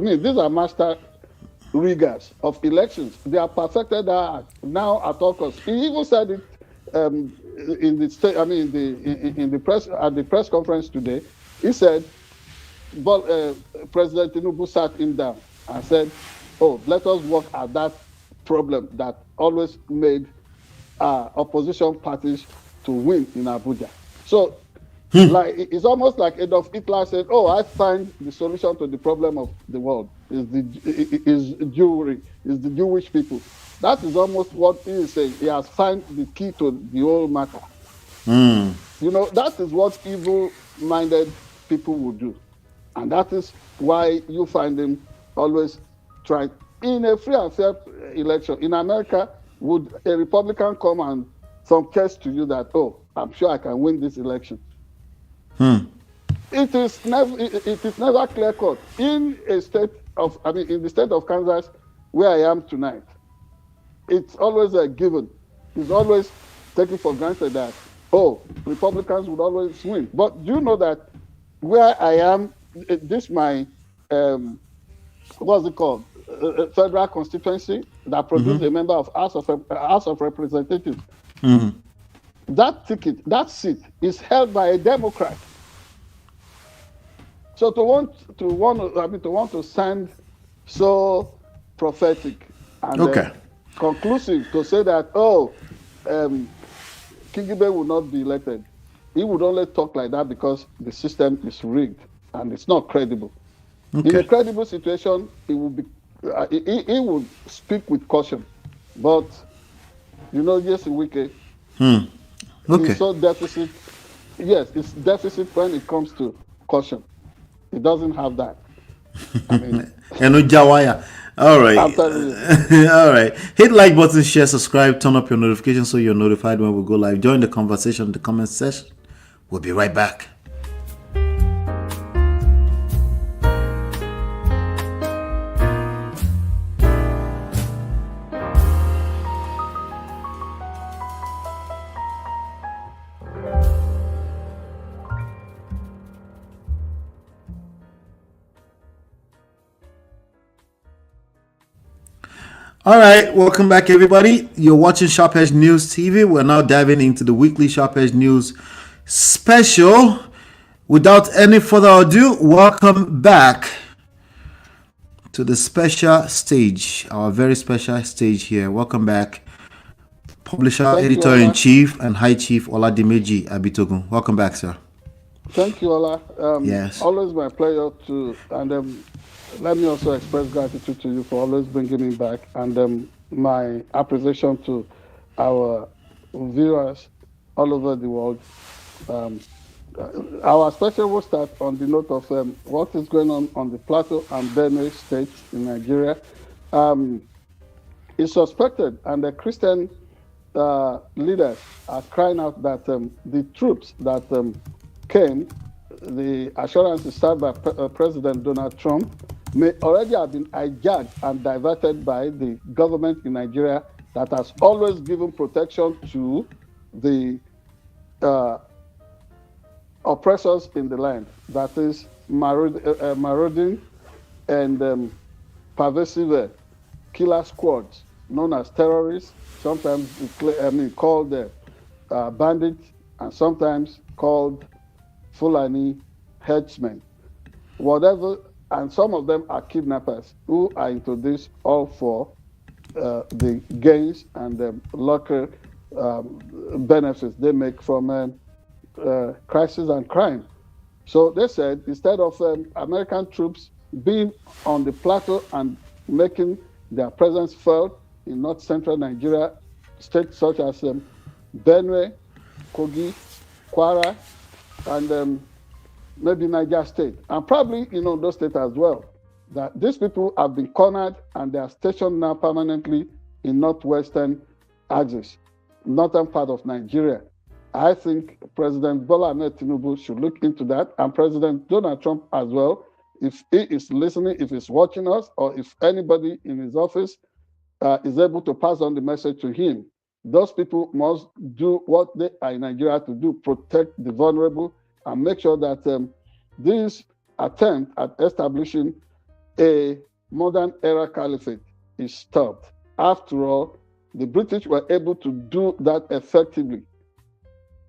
mean, these are master riggers of elections. They are perfected that now at all costs. He even said it in the state. I mean, in the press at the press conference today. He said, but President Tinubu sat him down and said, "Oh, let us work at that problem that always made opposition parties to win in Abuja." So, like it's almost like Adolf Hitler said, "Oh, I find the solution to the problem of the world is Jewry, is the Jewish people." That is almost what he is saying. He has found the key to the whole matter. You know, that is what evil-minded people would do, and that is why you find them always trying in a free and fair election. In America, would a Republican come and suggest to you that, "Oh, I'm sure I can win this election"? It is never clear cut. In a state of, I mean, in the state of Kansas, where I am tonight, it's always a given. It's always taken for granted that, oh, Republicans would always win. But do you know that where I am, this my what's it called, federal constituency that produced a member of House of Representatives. That ticket, that seat, is held by a Democrat. So to want to sound so prophetic and conclusive to say that, oh, Kingibe will not be elected, he would only talk like that because the system is rigged and it's not credible. In a credible situation, he would be he would speak with caution. But you know, yes, Wike, it's so deficit. Yes, it's deficit when it comes to caution. It doesn't have that. I mean, all right. I'm telling you. All right. Hit like button, share, subscribe, turn up your notifications so you're notified when we go live. Join the conversation in the comment section. We'll be right back. All right, welcome back, everybody. You're watching Sharp Edge News TV. We're now diving into the weekly Sharp Edge News special. Without any further ado, welcome back to the special stage, our very special stage here. Welcome back, publisher, editor-in-chief, and High Chief Oladimeji Abitogun. Welcome back, sir. Thank you, Ola. Yes. Always my pleasure to, and let me also express gratitude to you for always bringing me back, and my appreciation to our viewers all over the world. Our special will start on the note of what is going on the Plateau and Benue states in Nigeria. It's suspected, and the Christian leaders are crying out that the troops that came, the assurance is served by President Donald Trump, may already have been hijacked and diverted by the government in Nigeria that has always given protection to the oppressors in the land, that is marauding and pervasive killer squads known as terrorists, sometimes called bandits, and sometimes called Fulani headsmen, whatever, and some of them are kidnappers who are into this all for the gains and the local benefits they make from crisis and crime. So they said instead of American troops being on the plateau and making their presence felt in north central Nigeria, states such as Benue, Kogi, Kwara, and maybe Niger State, and probably those states as well. That these people have been cornered and they are stationed now permanently in northwestern axis, northern part of Nigeria. I think President Bola Ahmed Tinubu should look into that, and President Donald Trump as well, if he is listening, if he's watching us, or if anybody in his office is able to pass on the message to him. Those people must do what they are in Nigeria to do, protect the vulnerable, and make sure that this attempt at establishing a modern era caliphate is stopped. After all, the British were able to do that effectively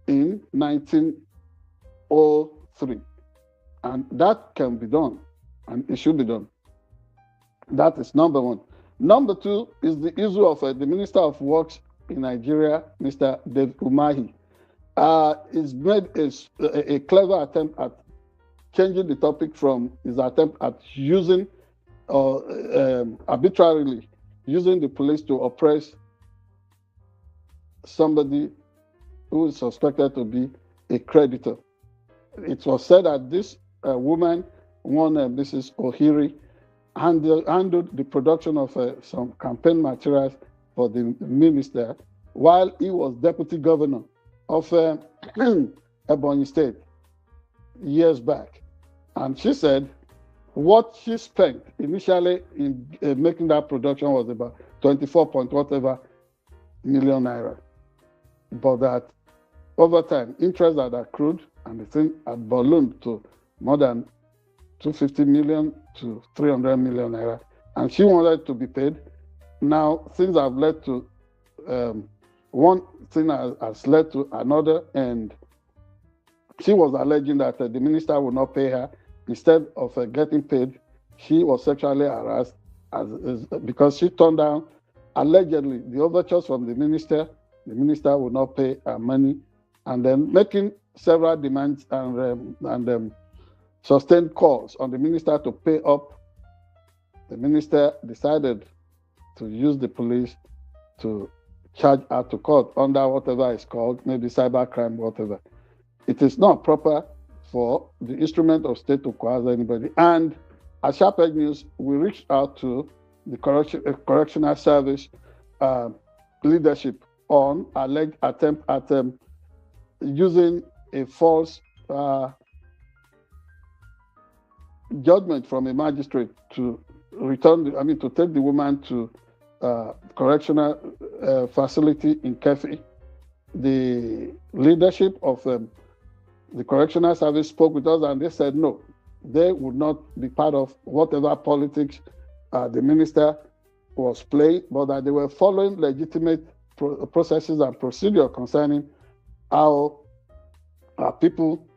in 1903. And that can be done, and it should be done. That is number one. Number two is the issue of the Minister of Works in Nigeria, Mr. David Umahi. He's made a clever attempt at changing the topic from his attempt at using arbitrarily using the police to oppress somebody who is suspected to be a creditor. It was said that this woman, one Mrs. Ohiri, handled the production of some campaign materials for the minister while he was deputy governor of Ebonyi State years back. And she said what she spent initially in making that production was about 24 point whatever million naira. But that over time, interest had accrued and the thing had ballooned to more than 250 million to 300 million naira. And she wanted to be paid. Now, things have led to, one thing has led to another, and she was alleging that the minister would not pay her. Instead of getting paid, she was sexually harassed because she turned down, allegedly, the overtures from the minister. The minister would not pay her money, and then making several demands and sustained calls on the minister to pay up. The minister decided to use the police to charge her to court under whatever is called, maybe cybercrime, whatever. It is not proper for the instrument of state to coerce anybody. And at SharpEdge News, we reached out to the correctional service leadership on alleged attempt at using a false judgment from a magistrate to to take the woman to correctional facility in Kefi. The leadership of the correctional service spoke with us and they said no, they would not be part of whatever politics the minister was playing, but that they were following legitimate processes and procedure concerning how people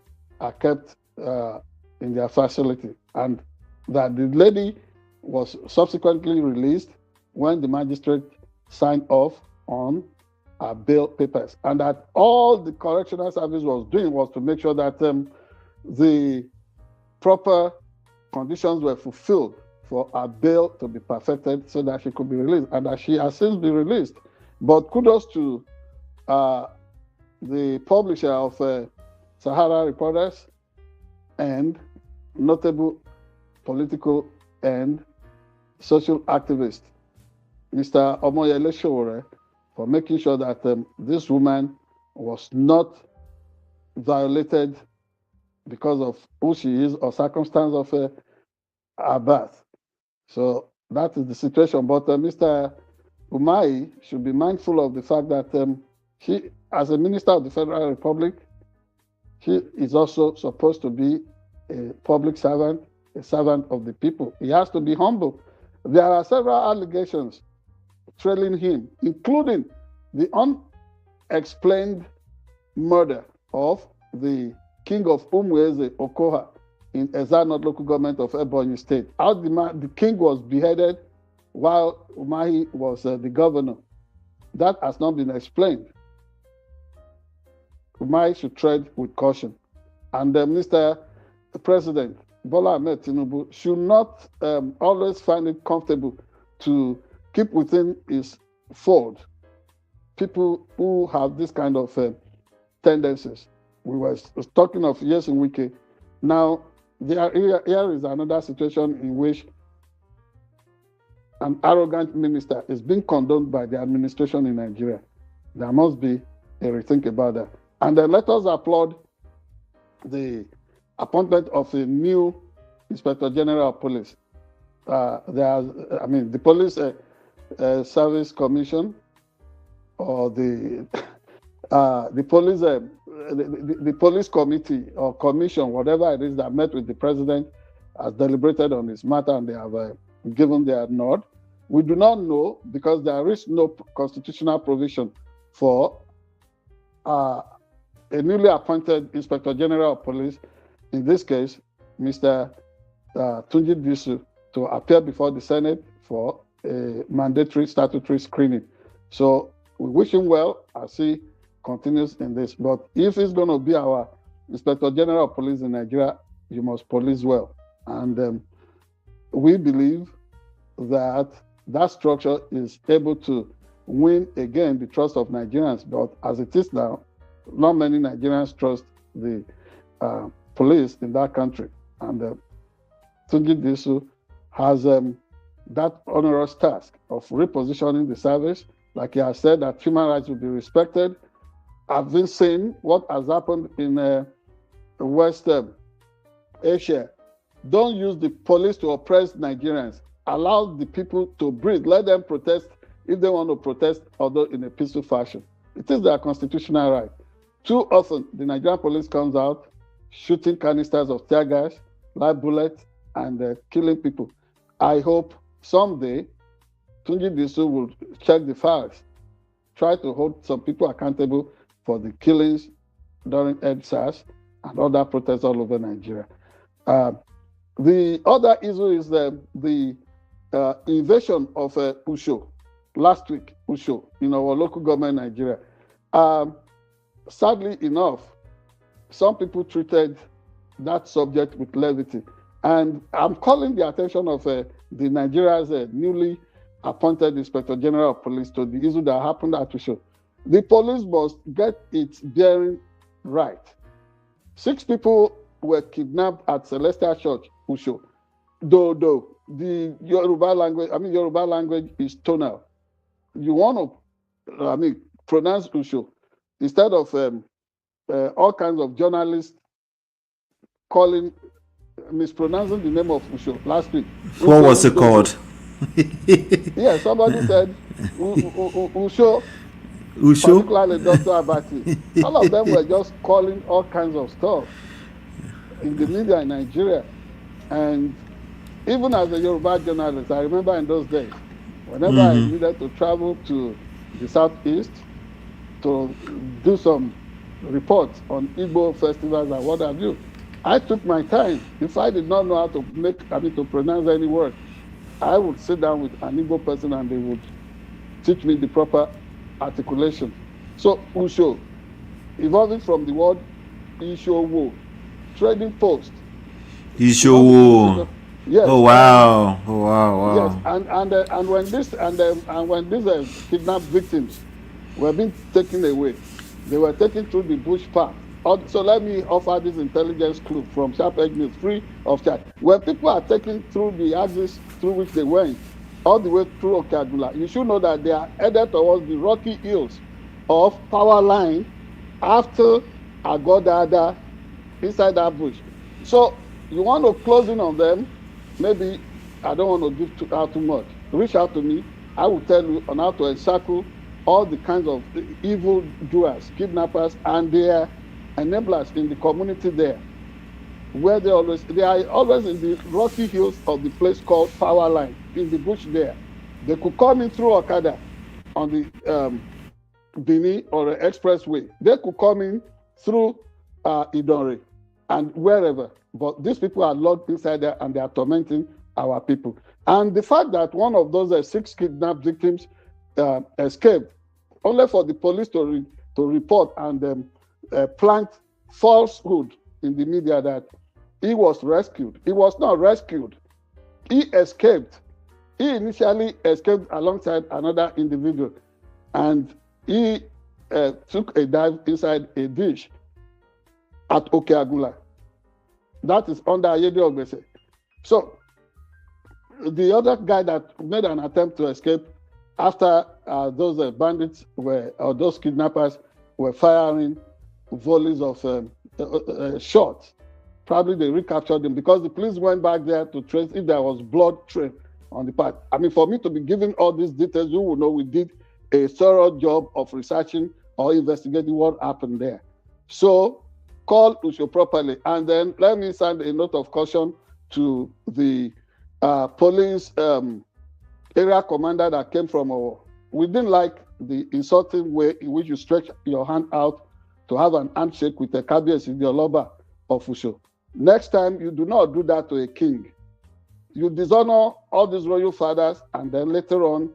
are kept in their facility, and that the lady was subsequently released when the magistrate signed off on bail papers, and that all the correctional service was doing was to make sure that the proper conditions were fulfilled for her bail to be perfected so that she could be released, and that she has since been released. But kudos to the publisher of Sahara Reporters and notable political and social activist, Mr. Omoyele Sowore, for making sure that this woman was not violated because of who she is or circumstance of her birth. So that is the situation. But Mr. Umahi should be mindful of the fact that she, as a minister of the Federal Republic, he is also supposed to be a public servant, a servant of the people. He has to be humble. There are several allegations trailing him, including the unexplained murder of the king of Umueze, Okoha, in Ezanot local government of Ebonyi State. How the king was beheaded while Umahi was the governor. That has not been explained. Umahi should tread with caution. And Mr. President Bola Ahmed Tinubu should not always find it comfortable to keep within his fold people who have this kind of tendencies. We were talking of yes in Wike. Now, here is another situation in which an arrogant minister is being condoned by the administration in Nigeria. There must be a rethink about that. And then let us applaud the appointment of a new Inspector General of Police. The Police Service Commission, or the police committee or commission, whatever it is, that met with the president, has deliberated on this matter, and they have given their nod. We do not know, because there is no constitutional provision for a newly appointed Inspector General of Police, in this case, Mr. Tunji Disu, to appear before the Senate for a mandatory statutory screening. So we wish him well as he continues in this. But if he's going to be our Inspector General of Police in Nigeria, you must police well. And we believe that that structure is able to win again the trust of Nigerians. But as it is now, not many Nigerians trust the police in that country. And Tunji Disu has that onerous task of repositioning the service. Like he has said, that human rights will be respected. I've been seeing what has happened in West Asia. Don't use the police to oppress Nigerians. Allow the people to breathe. Let them protest if they want to protest, although in a peaceful fashion. It is their constitutional right. Too often, the Nigerian police comes out shooting canisters of tear gas, live bullets, and killing people. I hope someday Tunji Disu will check the files, try to hold some people accountable for the killings during EdSARS and other protests all over Nigeria. The other issue is the invasion of Usho last week, Usho, in our local government in Nigeria. Sadly enough, some people treated that subject with levity. And I'm calling the attention of Nigeria's newly appointed Inspector General of Police to the issue that happened at Usho. The police must get its bearing right. 6 people were kidnapped at Celestial Church, Usho. Though the Yoruba language is tonal. You want to, pronounce Usho instead of all kinds of journalists mispronouncing the name of Usho last week. What was it called? Yeah, somebody said Usho, particularly Dr. Abati. All of them were just calling all kinds of stuff in the media in Nigeria. And even as a Yoruba journalist, I remember in those days, whenever I needed to travel to the Southeast to do some reports on Igbo festivals and what have you, I took my time. If I did not know how to pronounce any word, I would sit down with an Igbo person and they would teach me the proper articulation. So Usho, evolving from the word Ishowo, trading post. Ishowo. Yes. Oh wow! Oh wow! Yes, and when these kidnapped victims were being taken away, they were taken through the bush path. So let me offer this intelligence clue from SharpEdge News, free of charge. When people are taken through the axis through which they went, all the way through Okadula, you should know that they are headed towards the rocky hills of Power Line after Agodada, inside that bush. So you want to close in on them. Maybe I don't want to give out too much. Reach out to me. I will tell you on how to encircle all the kinds of evil doers, kidnappers, and their enablers in the community there, where they are always in the rocky hills of the place called Power Line, in the bush there. They could come in through Okada on the Bini or expressway. They could come in through Idore and wherever. But these people are locked inside there and they are tormenting our people. And the fact that one of those 6 kidnapped victims escaped, only for the police to report and plant falsehood in the media that he was rescued. He was not rescued. He escaped. He initially escaped alongside another individual. and he took a dive inside a dish at Okeagula. That is under Ayede Ogbese. So the other guy that made an attempt to escape after those bandits or those kidnappers were firing volleys of shots, probably they recaptured him because the police went back there to trace if there was blood trail on the part. I mean, for me to be giving all these details, you will know we did a thorough job of researching or investigating what happened there. So call Usho properly, and then let me send a note of caution to the police area commander that came from Owo. We didn't like the insulting way in which you stretch your hand out to have an handshake with a Kabiyesi Oloba of Usho. Next time, you do not do that to a king. You dishonor all these royal fathers, and then later on,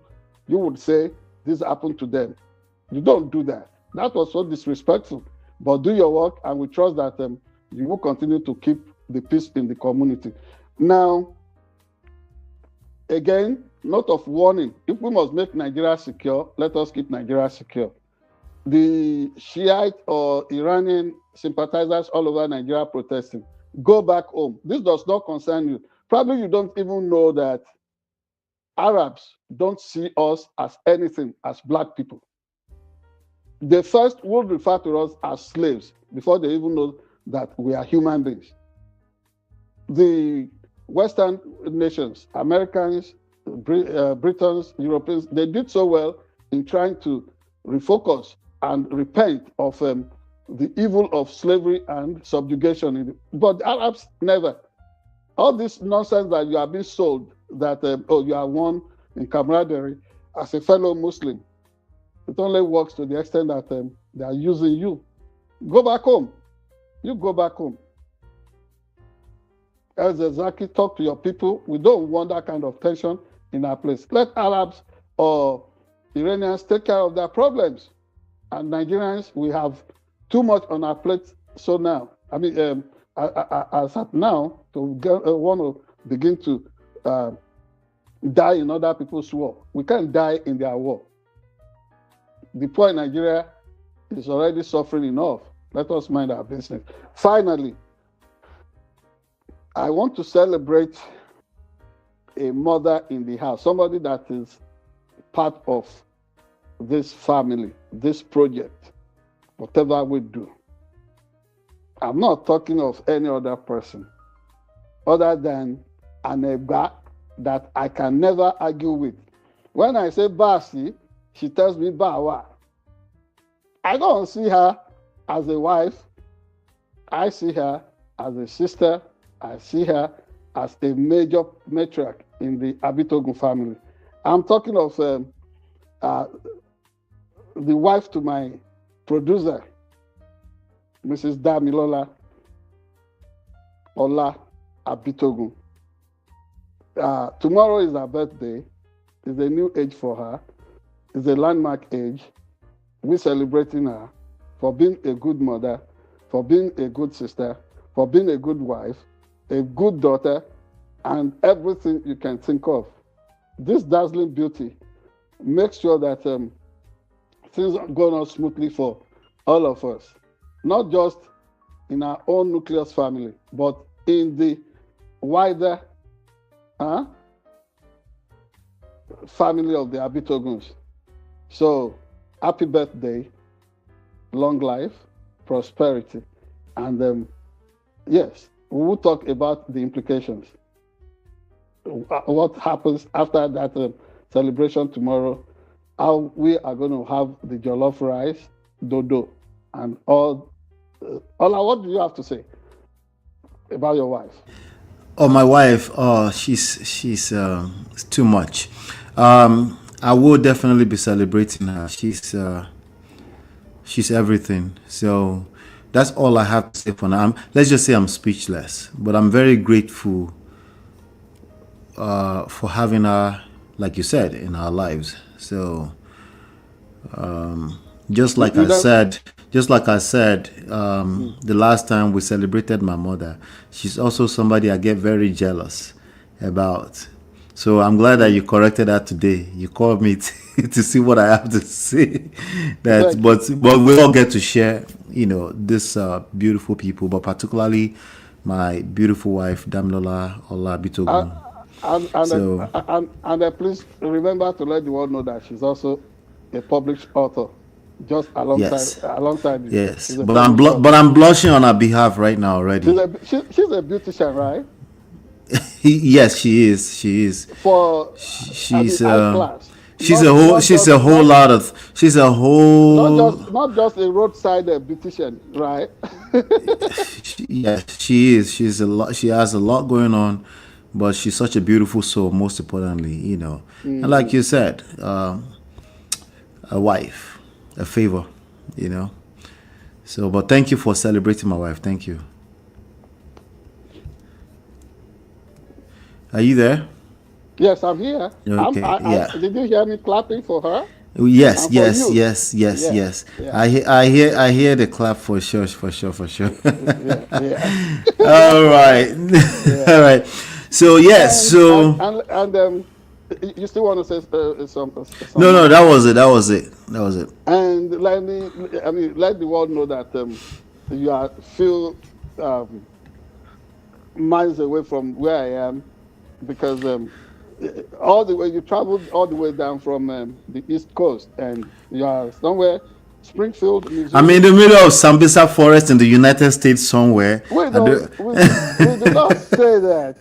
you would say this happened to them. You don't do that. That was so disrespectful. But do your work, and we trust that you will continue to keep the peace in the community. Now, again, note of warning: if we must make Nigeria secure, let us keep Nigeria secure. The Shiite or Iranian sympathizers all over Nigeria protesting, go back home. This does not concern you. Probably you don't even know that Arabs don't see us as anything as black people. They first would refer to us as slaves before they even know that we are human beings. The Western nations, Americans, Britons, Europeans, they did so well in trying to refocus and repent of the evil of slavery and subjugation. But the Arabs never. All this nonsense that you are being sold, that you are one in camaraderie as a fellow Muslim, it only works to the extent that they are using you. Go back home. You go back home. As Zaki, talk to your people. We don't want that kind of tension in our place. Let Arabs or Iranians take care of their problems. And Nigerians, we have too much on our plate. So now, I mean, as at now, to want to begin to die in other people's war. We can't die in their war. The poor in Nigeria is already suffering enough. Let us mind our business. Finally, I want to celebrate a mother in the house, somebody that is part of this family, this project, whatever we do. I'm not talking of any other person other than an Eba that I can never argue with. When I say Basi, she tells me Bawa. I don't see her as a wife. I see her as a sister. I see her as a major matriarch in the Abitogun family. I'm talking of the wife to my producer, Mrs. Damilola Ola Abitogun. Tomorrow is her birthday. It's a new age for her. It's a landmark age. We're celebrating her for being a good mother, for being a good sister, for being a good wife, a good daughter, and everything you can think of. This dazzling beauty makes sure that things are going on smoothly for all of us, not just in our own nucleus family, but in the wider family of the Abitoguns. So, happy birthday, long life, prosperity, and yes, we will talk about the implications. What happens after that celebration tomorrow, how we are going to have the jollof rice, dodo, and all. Ola, what do you have to say about your wife? Oh, my wife. Oh, she's too much. I will definitely be celebrating her. She's everything. So that's all I have to say for now. Let's just say I'm speechless, but I'm very grateful for having her, like you said, in our lives. So just like I said, the last time we celebrated my mother, she's also somebody I get very jealous about. So I'm glad that you corrected that today. You called me to see what I have to say. That, Thank you. but we all get to share, this beautiful people, but particularly my beautiful wife, Damlola Uh, Olabitogun. So and please remember to let the world know that she's also a published author, just yes, alongside you. yes, She's a but I'm published but author. I'm blushing on her behalf right now already. She's a beautician, right? Yes, she is. She is. For She's high class, she's a whole she's a whole lot of she's a whole not just a roadside beautician, right? yes, she is. She's a lot. She has a lot going on, but she's such a beautiful soul. Most importantly, and like you said, a wife, a favor, you know. So, but thank you for celebrating my wife. Thank you. Are you there? Yes, I'm here. Okay. Yeah. Did you hear me clapping for her Yes, and for yes, you? yes, yes, Yeah, yes. yeah, I hear the clap for sure, for sure, for sure. yeah, yeah. All That's right. right, Yeah. all right. So yes, And so you still want to say no, some no, more? that was it. That was it. That was it. And let the world know that you are still um, miles away from where I am, because all the way you traveled all the way down from the East Coast, and you are somewhere, Springfield, I'm in Missouri. the middle of Sambisa Forest in the United States somewhere. We I don't do- we did not say that.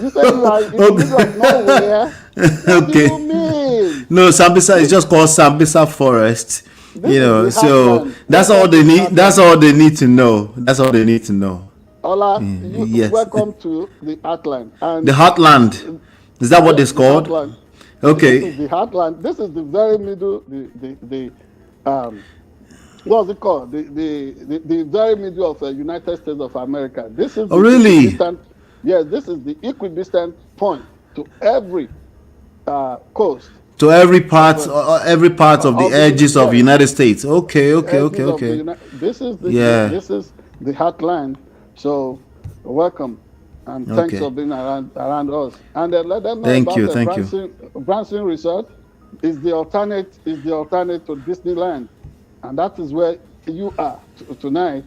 You said you are in the middle of nowhere. What do Okay. you mean? No, Sambisa is This just called Sambisa Forest. this is the So heartland. that's all Welcome they to the need. That's heartland. all they need to know. That's all they need to know. Ola, Yes. welcome to the heartland. The And heartland. Is that what yes, it's the called? heartland. This is Okay. the heartland. This is the very middle, what's it called? The very middle of the United States of America. This is Oh, the really? equidistant, yes, this is the equidistant point to every coast To of every part of the edges of the yes, United States. Okay, okay, okay, edges of the okay. United. Yeah. This is the heartland. So welcome and thanks Okay. for being around us. And let them know Thank about you. the Thank you. Branson Resort. Is the alternate to Disneyland, and that is where you are tonight.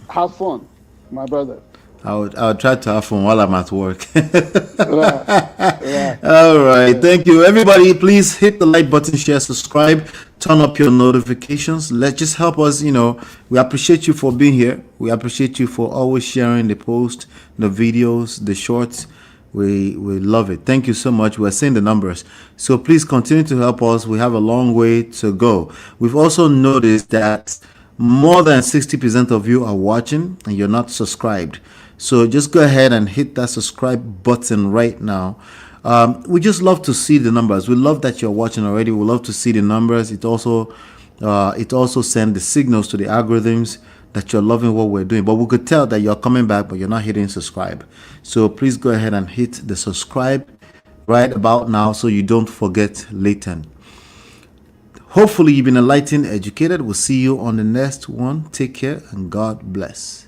Have fun, my brother. I'll try to have fun while I'm at work. Right, right. All right. Thank you. Everybody, please hit the like button, share, subscribe, turn up your notifications. Let's just help us. We appreciate you for being here. We appreciate you for always sharing the post, the videos, the shorts. We love it. Thank you so much. We're seeing the numbers. So please continue to help us. We have a long way to go. We've also noticed that more than 60% of you are watching and you're not subscribed. So just go ahead and hit that subscribe button right now. We just love to see the numbers. We love that you're watching already. We love to see the numbers. It also sends the signals to the algorithms that you're loving what we're doing. But we could tell that you're coming back, but you're not hitting subscribe. So please go ahead and hit the subscribe right about now so you don't forget later. Hopefully you've been enlightened, educated. We'll see you on the next one. Take care and God bless.